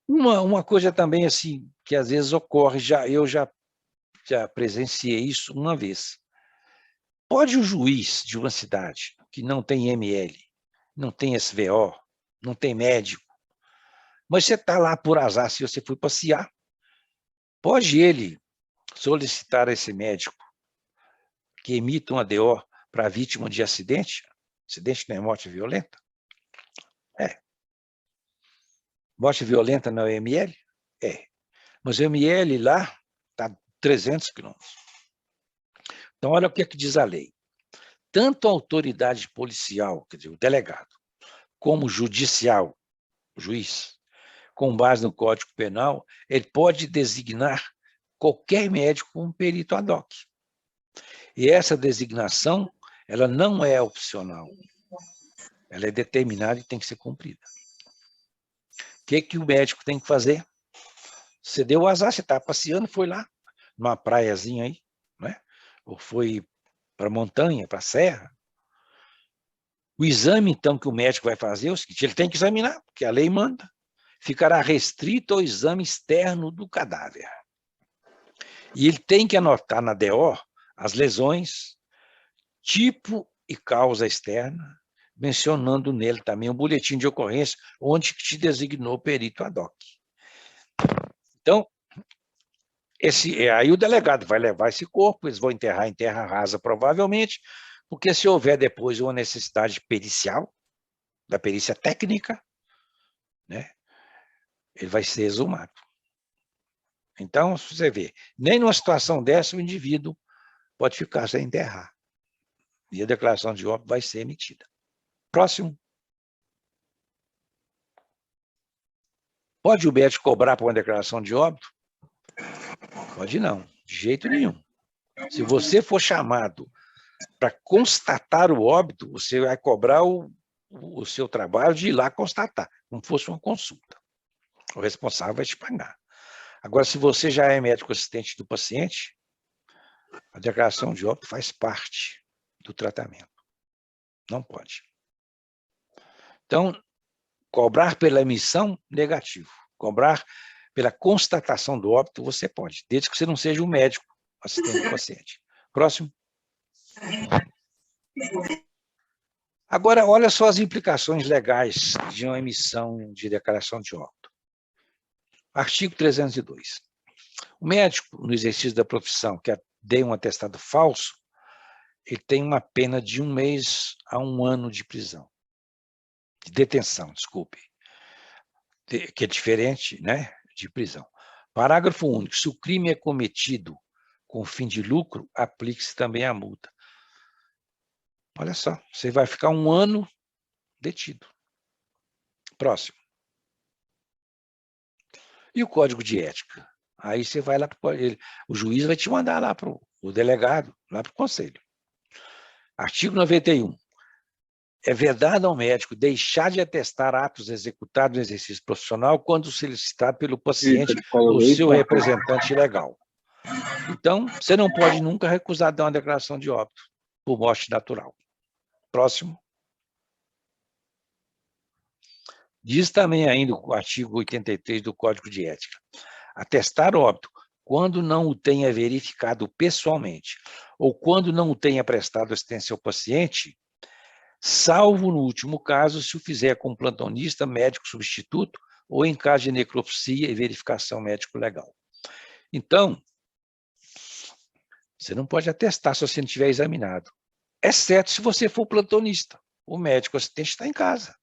Uma coisa também assim, que às vezes ocorre, eu já presenciei isso uma vez. Pode o juiz de uma cidade que não tem ML, não tem SVO, não tem médico, mas você está lá por azar, se você for passear, pode ele solicitar a esse médico que emita uma DO para vítima de acidente? Acidente não é morte violenta? É. Morte violenta não é ML? É. Mas o ML lá está 300 quilômetros. Então, olha o que diz a lei. Tanto a autoridade policial, quer dizer, o delegado, como o judicial, o juiz, com base no Código Penal, ele pode designar qualquer médico como perito ad hoc. E essa designação, ela não é opcional. Ela é determinada e tem que ser cumprida. O que o médico tem que fazer? Você deu o azar, você está passeando, foi lá, numa praiazinha aí, né? Ou foi para a montanha, para a serra. O exame, então, que o médico vai fazer é o seguinte, ele tem que examinar, porque a lei manda. Ficará restrito ao exame externo do cadáver. E ele tem que anotar na DO as lesões, tipo e causa externa, mencionando nele também um boletim de ocorrência, onde te designou perito ad hoc. Então, aí o delegado vai levar esse corpo, eles vão enterrar em terra rasa, provavelmente, porque se houver depois uma necessidade pericial, da perícia técnica, né, ele vai ser exumado. Então, você vê, nem numa situação dessa o indivíduo pode ficar sem enterrar. E a declaração de óbito vai ser emitida. Próximo. Pode o médico cobrar por uma declaração de óbito? Pode não, de jeito nenhum. Se você for chamado para constatar o óbito, você vai cobrar o seu trabalho de ir lá constatar, como fosse uma consulta. O responsável vai te pagar. Agora, se você já é médico assistente do paciente, a declaração de óbito faz parte do tratamento. Não pode. Então, cobrar pela emissão, negativo. Cobrar pela constatação do óbito, você pode, desde que você não seja o médico assistente do paciente. Próximo. Agora, olha só as implicações legais de uma emissão de declaração de óbito. Artigo 302. O médico, no exercício da profissão, que dê um atestado falso, ele tem uma pena de 1 mês a 1 ano de prisão. De detenção, desculpe. Que é diferente, né, de prisão. Parágrafo único. Se o crime é cometido com fim de lucro, aplique-se também a multa. Olha só, você vai ficar 1 ano detido. Próximo. E o código de ética? Aí você vai lá para o juiz vai te mandar lá para o delegado, lá para o conselho. Artigo 91. É vedado ao médico deixar de atestar atos executados no exercício profissional quando solicitado pelo paciente ou seu representante legal. Então, você não pode nunca recusar dar uma declaração de óbito por morte natural. Próximo. Diz também ainda o artigo 83 do Código de Ética. Atestar óbito quando não o tenha verificado pessoalmente ou quando não o tenha prestado assistência ao paciente, salvo no último caso, se o fizer com plantonista, médico substituto ou em caso de necropsia e verificação médico legal. Então, você não pode atestar se você não tiver examinado, exceto se você for plantonista. O médico assistente está em casa.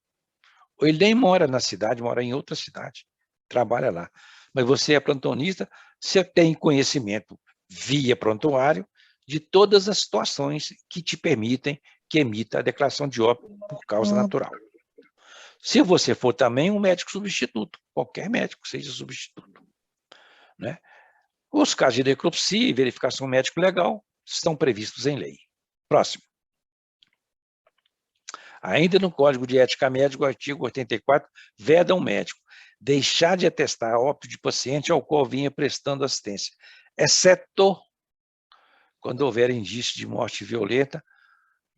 Ou ele nem mora na cidade, mora em outra cidade, trabalha lá. Mas você é plantonista, você tem conhecimento via prontuário de todas as situações que te permitem que emita a declaração de óbito por causa natural. Se você for também um médico substituto, qualquer médico seja substituto, né? Os casos de necropsia e verificação médico legal estão previstos em lei. Próximo. Ainda no Código de Ética Médica, o artigo 84, veda ao médico deixar de atestar óbito de paciente ao qual vinha prestando assistência, exceto quando houver indício de morte violenta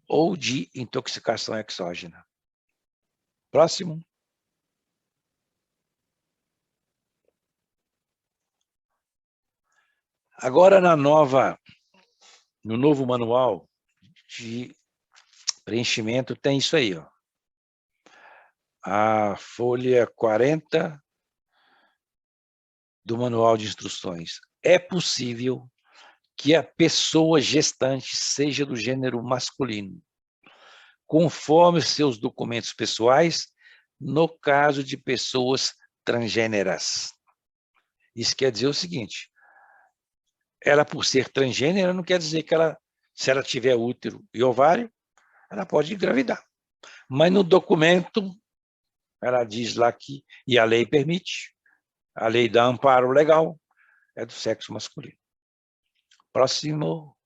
ou de intoxicação exógena. Próximo. Agora, no novo manual de preenchimento, tem isso aí, ó. A folha 40 do manual de instruções. É possível que a pessoa gestante seja do gênero masculino, conforme seus documentos pessoais, no caso de pessoas transgêneras. Isso quer dizer o seguinte, ela, por ser transgênera, não quer dizer que ela, se ela tiver útero e ovário, ela pode engravidar. Mas no documento, ela diz lá que, e a lei permite, a lei dá amparo legal, é do sexo masculino. Próximo.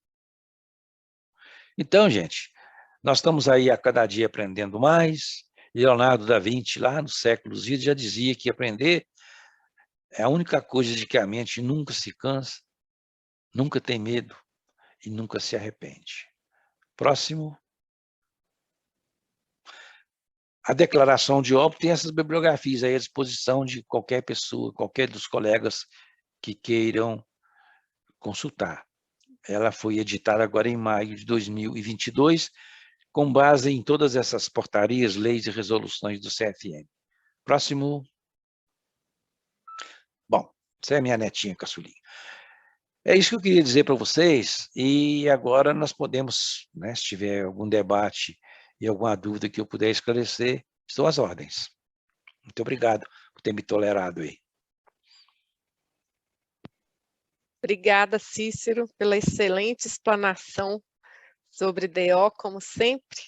Então, gente, nós estamos aí a cada dia aprendendo mais. Leonardo da Vinci, lá nos séculos idos, já dizia que aprender é a única coisa de que a mente nunca se cansa, nunca tem medo e nunca se arrepende. Próximo. A declaração de óbito tem essas bibliografias aí à disposição de qualquer pessoa, qualquer dos colegas que queiram consultar. Ela foi editada agora em maio de 2022, com base em todas essas portarias, leis e resoluções do CFM. Próximo. Bom, essa é a minha netinha caçulinha. É isso que eu queria dizer para vocês, e agora nós podemos, né, se tiver algum debate e alguma dúvida que eu puder esclarecer, estou às ordens. Muito obrigado por ter me tolerado aí. Obrigada, Cícero, pela excelente explanação sobre DO, como sempre.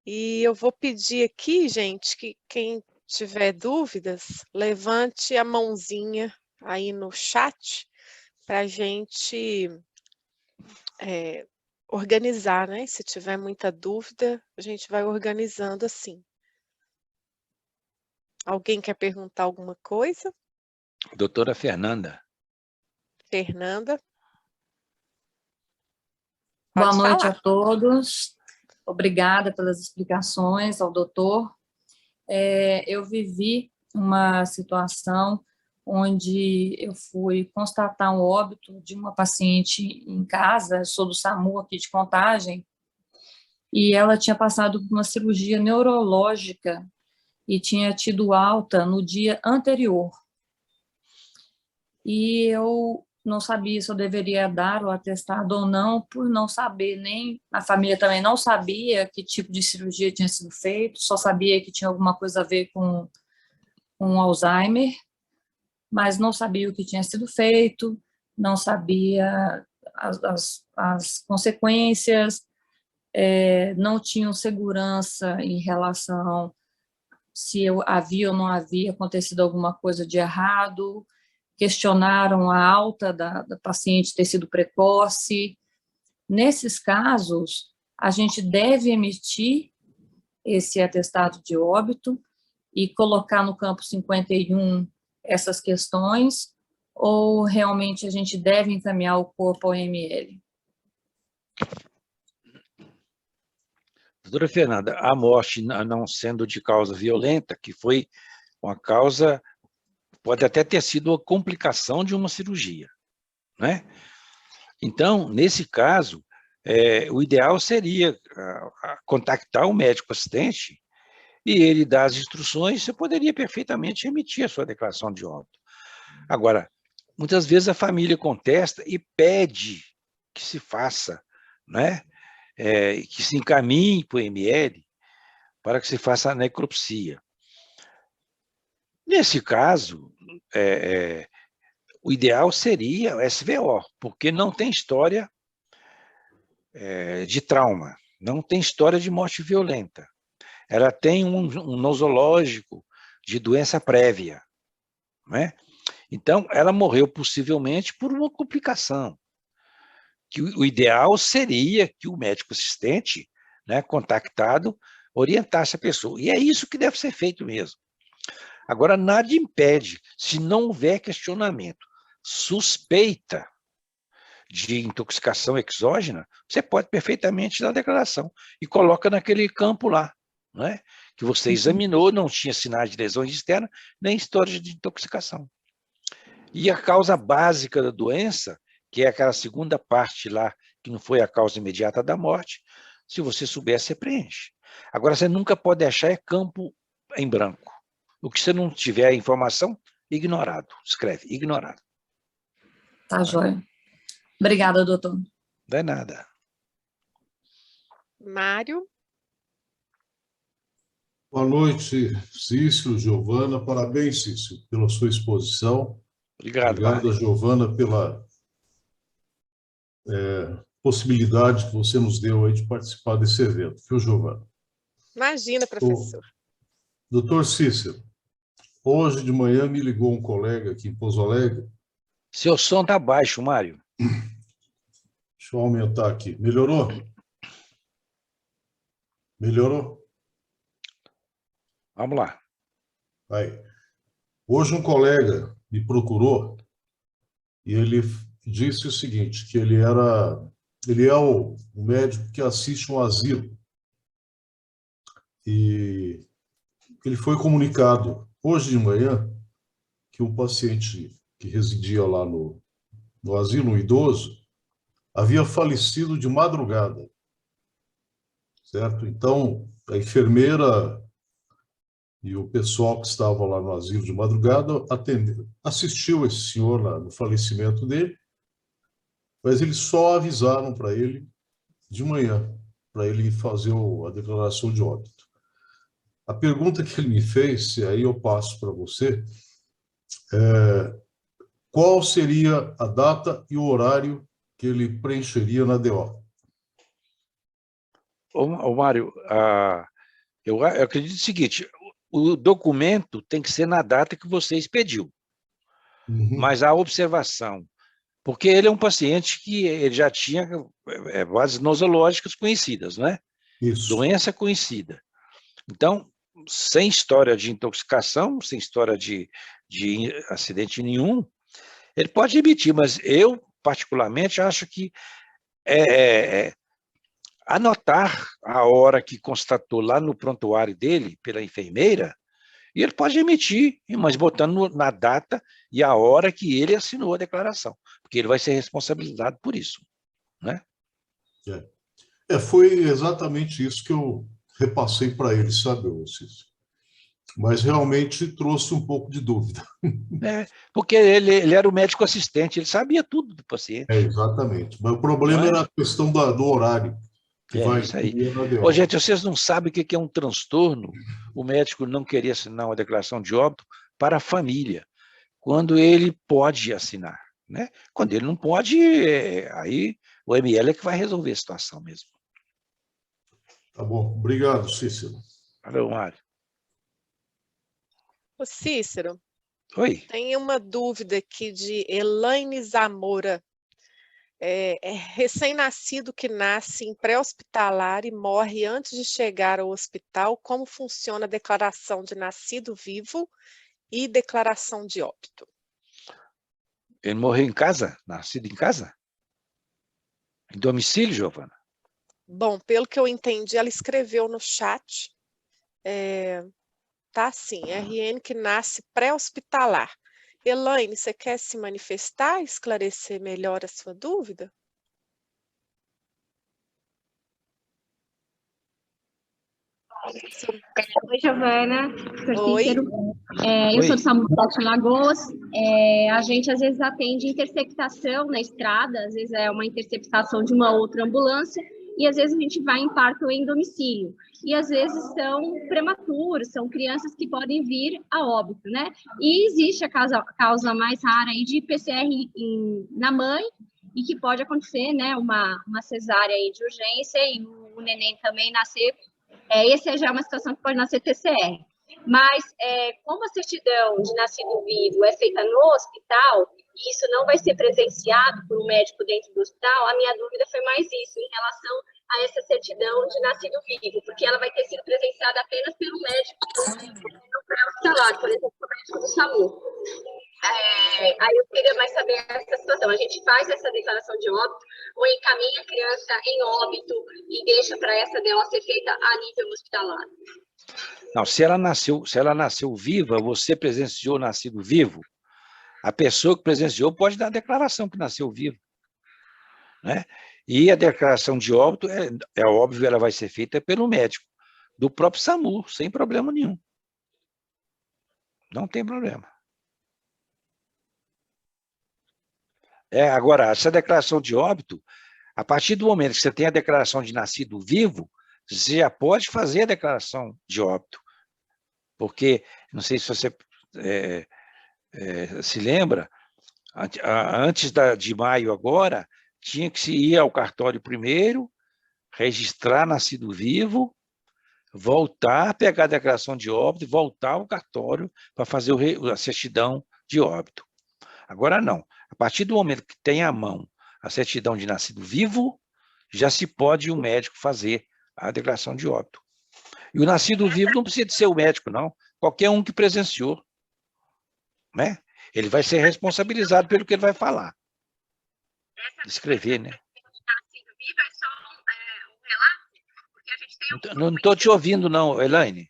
E eu vou pedir aqui, gente, que quem tiver dúvidas, levante a mãozinha aí no chat para a gente organizar, né? Se tiver muita dúvida, a gente vai organizando assim. Alguém quer perguntar alguma coisa? Doutora Fernanda. Fernanda? Boa Pode noite falar. a todos. Obrigada pelas explicações ao doutor. Eu vivi uma situação onde eu fui constatar um óbito de uma paciente em casa, eu sou do SAMU aqui de Contagem, e ela tinha passado por uma cirurgia neurológica e tinha tido alta no dia anterior. E eu não sabia se eu deveria dar o atestado ou não, por não saber, nem a família também não sabia que tipo de cirurgia tinha sido feito, só sabia que tinha alguma coisa a ver com Alzheimer, mas não sabia o que tinha sido feito, não sabia as consequências, não tinham segurança em relação se havia ou não havia acontecido alguma coisa de errado, questionaram a alta da paciente ter sido precoce. Nesses casos, a gente deve emitir esse atestado de óbito e colocar no campo 51 essas questões, ou realmente a gente deve encaminhar o corpo ao ML? Doutora Fernanda, a morte não sendo de causa violenta, que foi uma causa, pode até ter sido uma complicação de uma cirurgia, né? Então, nesse caso, o ideal seria contactar o médico assistente e ele dar as instruções, você poderia perfeitamente emitir a sua declaração de óbito. Agora, muitas vezes a família contesta e pede que se faça, né? Que se encaminhe para o ML para que se faça a necropsia. Nesse caso, o ideal seria o SVO, porque não tem história de trauma, não tem história de morte violenta. Ela tem um nosológico de doença prévia, né? Então, ela morreu possivelmente por uma complicação. Que o ideal seria que o médico assistente, né, contactado, orientasse a pessoa. E é isso que deve ser feito mesmo. Agora, nada impede, se não houver questionamento, suspeita de intoxicação exógena, você pode perfeitamente dar a declaração e coloca naquele campo lá, né, que você examinou, não tinha sinais de lesões externas, nem história de intoxicação. E a causa básica da doença, que é aquela segunda parte lá, que não foi a causa imediata da morte, se você souber, você preenche. Agora, você nunca pode achar campo em branco. O que você não tiver informação, ignorado. Escreve, ignorado. Tá, joia. Obrigada, doutor. Não é nada. Mário? Boa noite, Cícero, Giovana. Parabéns, Cícero, pela sua exposição. Obrigado, Obrigado, Mário. Giovana, pela possibilidade que você nos deu aí de participar desse evento. Viu, Giovana? Imagina, professor. Doutor Cícero, hoje de manhã me ligou um colega aqui em Pouso Alegre. Seu som está baixo, Mário. Deixa eu aumentar aqui. Melhorou? Melhorou? Vamos lá. Aí. Hoje um colega me procurou e ele disse o seguinte, que ele é o médico que assiste um asilo. E ele foi comunicado hoje de manhã que um paciente que residia lá no asilo, um idoso, havia falecido de madrugada, certo? Então, a enfermeira e o pessoal que estava lá no asilo de madrugada assistiu esse senhor lá no falecimento dele, mas eles só avisaram para ele de manhã, para ele fazer a declaração de óbito. A pergunta que ele me fez, e aí eu passo para você, qual seria a data e o horário que ele preencheria na DO? Ô Mário, eu acredito o seguinte, o documento tem que ser na data que você expediu, mas a observação, porque ele é um paciente que ele já tinha bases nosológicas conhecidas, né? Isso. Doença conhecida. Então, sem história de intoxicação, sem história de acidente nenhum, ele pode emitir, mas eu, particularmente, acho que anotar a hora que constatou lá no prontuário dele, pela enfermeira, e ele pode emitir, mas botando na data e a hora que ele assinou a declaração, porque ele vai ser responsabilizado por isso, né? Foi exatamente isso que eu repassei para ele, sabe, Cícero? Mas realmente trouxe um pouco de dúvida. Porque ele era o médico assistente, ele sabia tudo do paciente. Exatamente. Mas o problema era a questão do horário, que vai isso aí. na DO. Ô, gente, vocês não sabem o que é um transtorno? O médico não queria assinar uma declaração de óbito para a família, quando ele pode assinar, né? Quando ele não pode, aí o ML é que vai resolver a situação mesmo. Tá bom. Obrigado, Cícero. Valeu, Mário. Ô Cícero, Oi. tem uma dúvida aqui de Elaine Zamora. É recém-nascido que nasce em pré-hospitalar e morre antes de chegar ao hospital. Como funciona a declaração de nascido vivo e declaração de óbito? Ele morreu em casa? Nascido em casa? Em domicílio, Giovana? Bom, pelo que eu entendi, ela escreveu no chat, tá assim, RN que nasce pré-hospitalar. Elaine, você quer se manifestar, esclarecer melhor a sua dúvida? Oi, Giovana, professor Oi. Cícero. Eu sou de São Paulo, Lagoas. A gente, às vezes, atende interceptação na estrada, às vezes é uma interceptação de uma outra ambulância, e às vezes a gente vai em parto em domicílio. E às vezes são prematuros, são crianças que podem vir a óbito, né? E existe a causa mais rara aí de PCR na mãe, e que pode acontecer, né, uma cesárea aí de urgência, e o neném também nascer. Essa já é uma situação que pode nascer TCR. Mas, como a certidão de nascido vivo é feita no hospital, e isso não vai ser presenciado por um médico dentro do hospital, a minha dúvida foi mais isso, em relação a essa certidão de nascido vivo, porque ela vai ter sido presenciada apenas pelo médico no pré-hospitalar, por exemplo, o médico do SAMU. Aí eu queria mais saber essa situação. A gente faz essa declaração de óbito ou encaminha a criança em óbito e deixa para essa DO ser feita a nível hospitalar? Não, se ela nasceu viva, você presenciou nascido vivo, a pessoa que presenciou pode dar a declaração que nasceu vivo, né? E a declaração de óbito, é óbvio, ela vai ser feita pelo médico, do próprio SAMU, sem problema nenhum. Não tem problema. Agora, essa declaração de óbito, a partir do momento que você tem a declaração de nascido vivo, você já pode fazer a declaração de óbito. Porque, não sei se você se lembra, antes de maio agora, tinha que se ir ao cartório primeiro, registrar nascido vivo, voltar, pegar a declaração de óbito, voltar ao cartório para fazer a certidão de óbito. Agora não. A partir do momento que tem à mão a certidão de nascido vivo, já se pode o médico fazer a declaração de óbito. E o nascido vivo não precisa de ser o médico, não. Qualquer um que presenciou, né? Ele vai ser responsabilizado pelo que ele vai falar. Escrever, né? Nascido vivo é só um relato? Porque a gente tem Não estou te ouvindo, não, Elaine.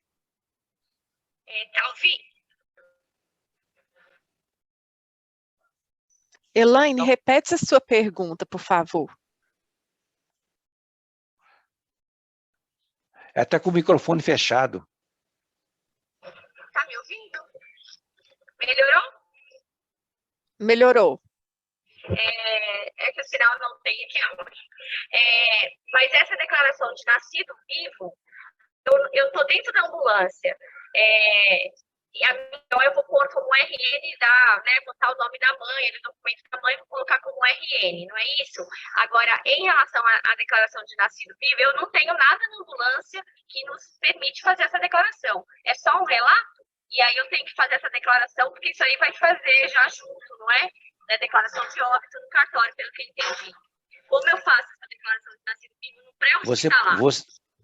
Tá ouvindo? Elaine, repete a sua pergunta, por favor. Ela está com o microfone fechado. Tá me ouvindo? Melhorou? Melhorou. Que o sinal não tem aqui agora. Mas essa declaração de nascido vivo, eu estou dentro da ambulância, então eu vou pôr como RN, botar o nome da mãe, o documento da mãe, vou colocar como RN, não é isso? Agora, em relação à declaração de nascido vivo, eu não tenho nada na ambulância que nos permite fazer essa declaração. É só um relato, e aí eu tenho que fazer essa declaração, porque isso aí vai fazer já junto, não é? Da declaração de óbito no cartório, pelo que eu entendi. Como eu faço essa declaração de nascido vivo no pré-hospitalar?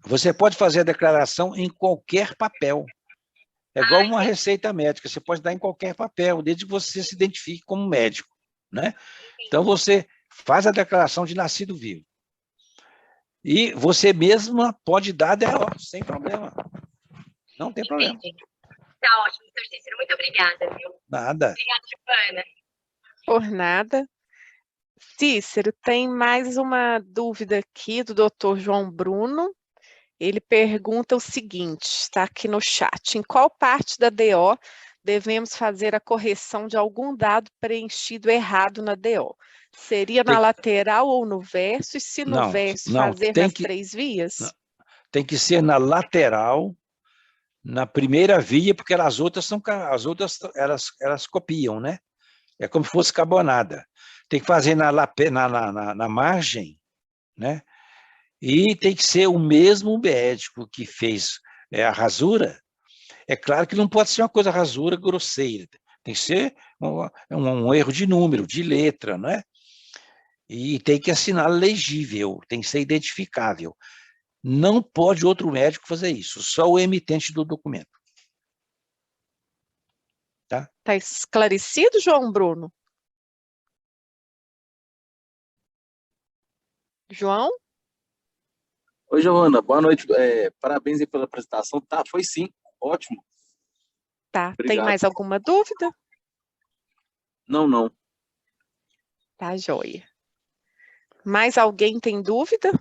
Você pode fazer a declaração em qualquer papel. É igual uma receita médica, você pode dar em qualquer papel, desde que você se identifique como médico, né? Então, você faz a declaração de nascido vivo. E você mesma pode dar a DO, sem problema. Não tem problema. Tá ótimo, doutor Cícero, muito obrigada, viu? Nada. Obrigada, Giovana. Por nada. Cícero, tem mais uma dúvida aqui do doutor João Bruno. Ele pergunta o seguinte, está aqui no chat: em qual parte da DO devemos fazer a correção de algum dado preenchido errado na DO? Seria na lateral ou no verso? E se no verso, fazer nas 3 vias? Tem que ser na lateral, na primeira via, porque as outras elas copiam, né? É como se fosse carbonada. Tem que fazer na margem, né? E tem que ser o mesmo médico que fez a rasura. É claro que não pode ser uma coisa rasura grosseira, tem que ser um erro de número, de letra, né? E tem que assinar legível, tem que ser identificável. Não pode outro médico fazer isso, só o emitente do documento. Tá? Está esclarecido, João Bruno? João? Oi, Giovana, boa noite. Parabéns aí pela apresentação. Tá, foi sim, ótimo. Tá, Obrigado. tem mais alguma dúvida? Não. Tá, joia. Mais alguém tem dúvida?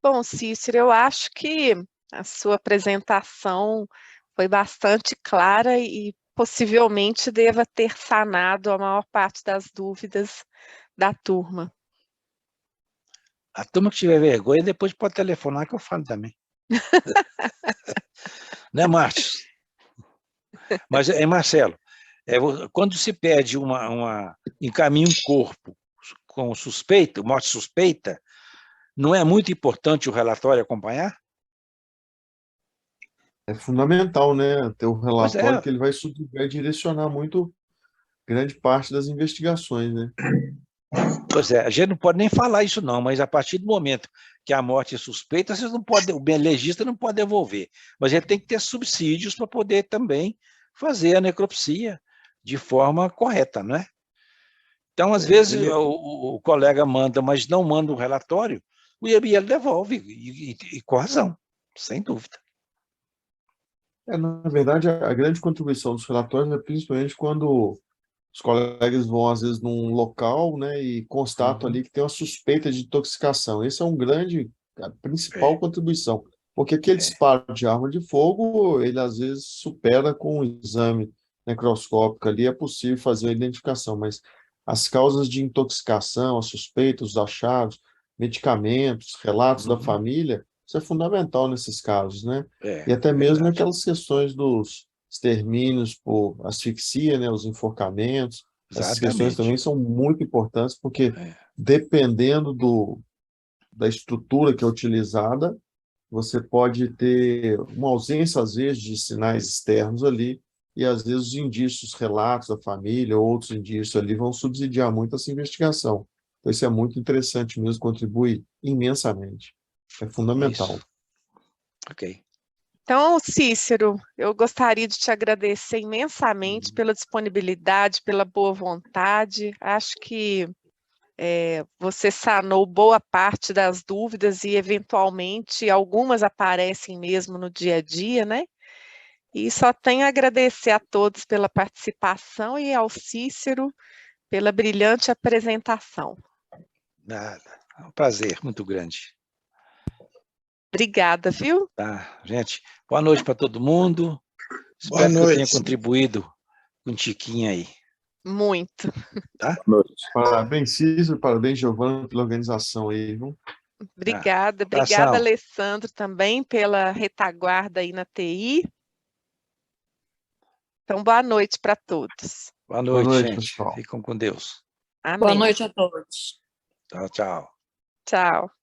Bom, Cícero, eu acho que a sua apresentação foi bastante clara e possivelmente deva ter sanado a maior parte das dúvidas da turma. A turma que tiver vergonha, depois pode telefonar que eu falo também. Né, Márcio? Mas, Marcelo, quando se pede encaminha um corpo com suspeita, morte suspeita, não é muito importante o relatório acompanhar? É fundamental, né? Ter o relatório que ele vai direcionar muito grande parte das investigações, né? Pois é, a gente não pode nem falar isso não, mas a partir do momento que a morte é suspeita, vocês não podem, o legista não pode devolver, mas ele tem que ter subsídios para poder também fazer a necropsia de forma correta, não é? Então, às vezes, o colega manda, mas não manda um relatório, o IML devolve, e com razão, sem dúvida. Na verdade, a grande contribuição dos relatórios é principalmente quando os colegas vão, às vezes, num local, né, e constatam ali que tem uma suspeita de intoxicação. Esse é a principal contribuição, porque aquele disparo de arma de fogo, ele, às vezes, supera com um exame necroscópico ali, é possível fazer a identificação, mas as causas de intoxicação, as suspeitas, os achados, medicamentos, relatos da família, isso é fundamental nesses casos, né? E até mesmo aquelas questões dos extermínios por asfixia, né, os enforcamentos, essas questões também são muito importantes, porque dependendo da estrutura que é utilizada, você pode ter uma ausência, às vezes, de sinais externos ali, e às vezes os indícios, relatos da família, outros indícios ali, vão subsidiar muito essa investigação. Então, isso é muito interessante mesmo, contribui imensamente. É fundamental. Isso. Ok. Então, Cícero, eu gostaria de te agradecer imensamente pela disponibilidade, pela boa vontade. Acho que você sanou boa parte das dúvidas e, eventualmente, algumas aparecem mesmo no dia a dia, né? E só tenho a agradecer a todos pela participação e ao Cícero pela brilhante apresentação. Nada. É um prazer muito grande. Obrigada, viu? Tá, gente. Boa noite para todo mundo. Boa Espero noite. que eu tenha contribuído com o Tiquinho aí. Muito. Tá? Boa noite. Parabéns, Cícero, parabéns, Giovana, pela organização aí, viu? Obrigada, Tá, obrigada, Sal. Alessandro, também pela retaguarda aí na TI. Então, boa noite para todos. Boa Boa noite, noite, gente. pessoal. Ficam com Deus. Amém. Boa noite a todos. Tchau, tchau. Tchau.